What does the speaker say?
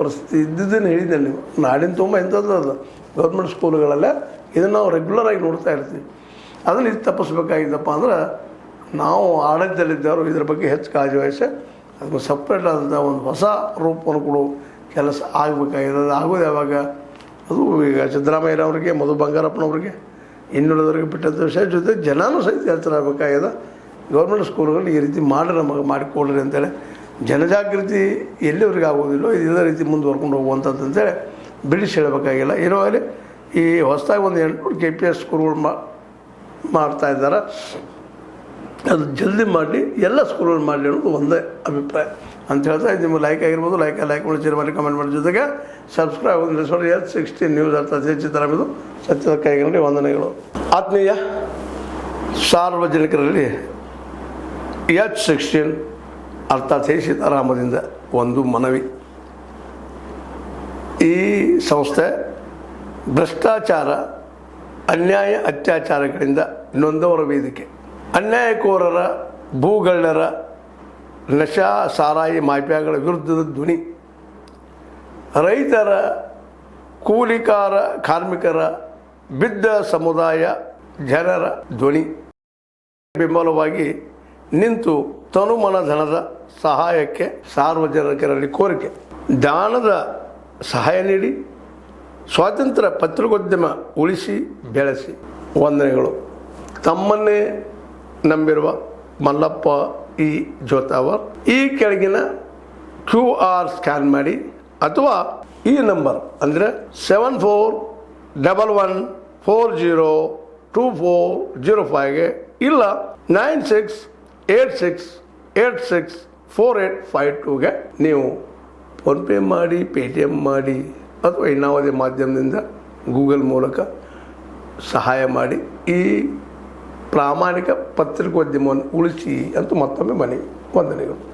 ಪರಿಸ್ಥಿತಿ ಇದ್ದಿದ್ದನ್ನು ಹೇಳಿದ್ದೆ ನೀವು. ನಾಡಿನ ತುಂಬ ಇಂಥದ್ದು ಅದು ಗೌರ್ಮೆಂಟ್ ಸ್ಕೂಲ್ಗಳಲ್ಲೇ ಇದನ್ನು ನಾವು ರೆಗ್ಯುಲರಾಗಿ ನೋಡ್ತಾ ಇರ್ತೀವಿ. ಅದನ್ನು ಇದು ತಪ್ಪಿಸ್ಬೇಕಾಗಿದ್ದಪ್ಪ ಅಂದ್ರೆ ನಾವು ಆಡಳಿತದಲ್ಲಿದ್ದವರು ಇದ್ರ ಬಗ್ಗೆ ಹೆಚ್ಚು ಕಾಳಜಿ ವಹಿಸಿ ಅದಕ್ಕೆ ಸಪ್ರೇಟ್ ಆದಂಥ ಒಂದು ಹೊಸ ರೂಪವನ್ನು ಕೊಡೋ ಕೆಲಸ ಆಗಬೇಕಾಗಿದೆ. ಅದು ಆಗೋದು ಯಾವಾಗ? ಅದು ಈಗ ಸಿದ್ದರಾಮಯ್ಯನವ್ರಿಗೆ, ಮಧು ಬಂಗಾರಪ್ಪನವ್ರಿಗೆ, ಇನ್ನುಳಿದವ್ರಿಗೆ ಬಿಟ್ಟಂಥ ವಿಷಯ ಜೊತೆ ಜನನೂ ಸಹಿತ ಎಚ್ಚರಾಗಬೇಕಾಗಿದೆ. ಗೌರ್ಮೆಂಟ್ ಸ್ಕೂಲ್ಗಳು ಈ ರೀತಿ ಮಾಡಿ ನಮಗೆ ಮಾಡಿಕೊಡ್ರಿ ಅಂತೇಳಿ ಜನಜಾಗೃತಿ ಎಲ್ಲಿವರೆಗೆ ಆಗೋದಿಲ್ಲೋ ಇದೇ ರೀತಿ ಮುಂದುವರ್ಕೊಂಡು ಹೋಗುವಂಥದ್ದು ಅಂತೇಳಿ ಬಿಡಿಸಿ ಹೇಳಬೇಕಾಗಿಲ್ಲ. ಏನೋ ಆಗಲಿ ಈ ಹೊಸದಾಗಿ ಒಂದು 800 KPS ಸ್ಕೂಲ್ಗಳು ಮಾಡ್ತಾಯಿದ್ದಾರೆ. ಅದು ಜಲ್ದಿ ಮಾಡಲಿ, ಎಲ್ಲ ಸ್ಕೂಲ್ಗಳು ಮಾಡಲಿ ಅನ್ನೋದು ಒಂದೇ ಅಭಿಪ್ರಾಯ ಅಂತ ಹೇಳ್ತಾ ನಿಮಗೆ ಲೈಕ್ ಆಗಿರ್ಬೋದು. ಲೈಕ್ ಮಾಡಿ, ಶೇರ್ ಮಾಡಿ, ಕಮೆಂಟ್ ಮಾಡಿ, ಜೊತೆಗೆ ಸಬ್ಸ್ಕ್ರೈಬ್ ಆಗೋದು. H16 ನ್ಯೂಸ್ ಅರ್ಥಾತ್ ಹೆಚ್ಚಿತರಮಿದು ಸತ್ಯದ ಕೈಗಳಲ್ಲಿ ವಂದನೆಗಳು. ಆತ್ಮೀಯ ಸಾರ್ವಜನಿಕರಲ್ಲಿ H16 ಅರ್ಥಾತ್ ಹೇ ಸೀತಾರಾಮದಿಂದ ಒಂದು ಮನವಿ. ಈ ಸಂಸ್ಥೆ ಭ್ರಷ್ಟಾಚಾರ, ಅನ್ಯಾಯ, ಅತ್ಯಾಚಾರಗಳಿಂದ ನೊಂದವರ ವೇದಿಕೆ. ಅನ್ಯಾಯಕೋರರ, ಭೂಗಳ್ಳರ, ನಶಾ ಸಾರಾಯಿ ಮಾಫಿಯಾಗಳ ವಿರುದ್ಧದ ಧ್ವನಿ. ರೈತರ, ಕೂಲಿಕಾರ, ಕಾರ್ಮಿಕರ, ಬಿದ್ದ ಸಮುದಾಯ ಜನರ ಧ್ವನಿ. ಬೆಂಬಲವಾಗಿ ನಿಂತು ತನುಮನ ಧನದ ಸಹಾಯಕ್ಕೆ ಸಾರ್ವಜನಿಕರಲ್ಲಿ ಕೋರಿಕೆ. ದಾನದ ಸಹಾಯ ನೀಡಿ ಸ್ವಾತಂತ್ರ್ಯ ಪತ್ರಿಕೋದ್ಯಮ ಉಳಿಸಿ ಬೆಳೆಸಿ. ವಂದನೆಗಳು. ತಮ್ಮನ್ನೇ ನಂಬಿರುವ ಮಲ್ಲಪ್ಪ ಇ ಜೋತಾವರ್. ಈ ಕೆಳಗಿನ QR ಸ್ಕ್ಯಾನ್ ಮಾಡಿ ಅಥವಾ ಈ ನಂಬರ್ ಅಂದರೆ 7411402405ಗೆ ಇಲ್ಲ 9686864852ಗೆ ನೀವು ಫೋನ್ಪೇ ಮಾಡಿ, ಪೇಟಿಎಮ್ ಮಾಡಿ ಅಥವಾ ಇನ್ನಾವುದೇ ಮಾಧ್ಯಮದಿಂದ ಗೂಗಲ್ ಮೂಲಕ ಸಹಾಯ ಮಾಡಿ ಈ ಪ್ರಾಮಾಣಿಕ ಪತ್ರಿಕೋದ್ಯಮವನ್ನು ಉಳಿಸಿ ಅಂತ ಮತ್ತೊಮ್ಮೆ ಮನವಿ. ವಂದನೆಗಳು.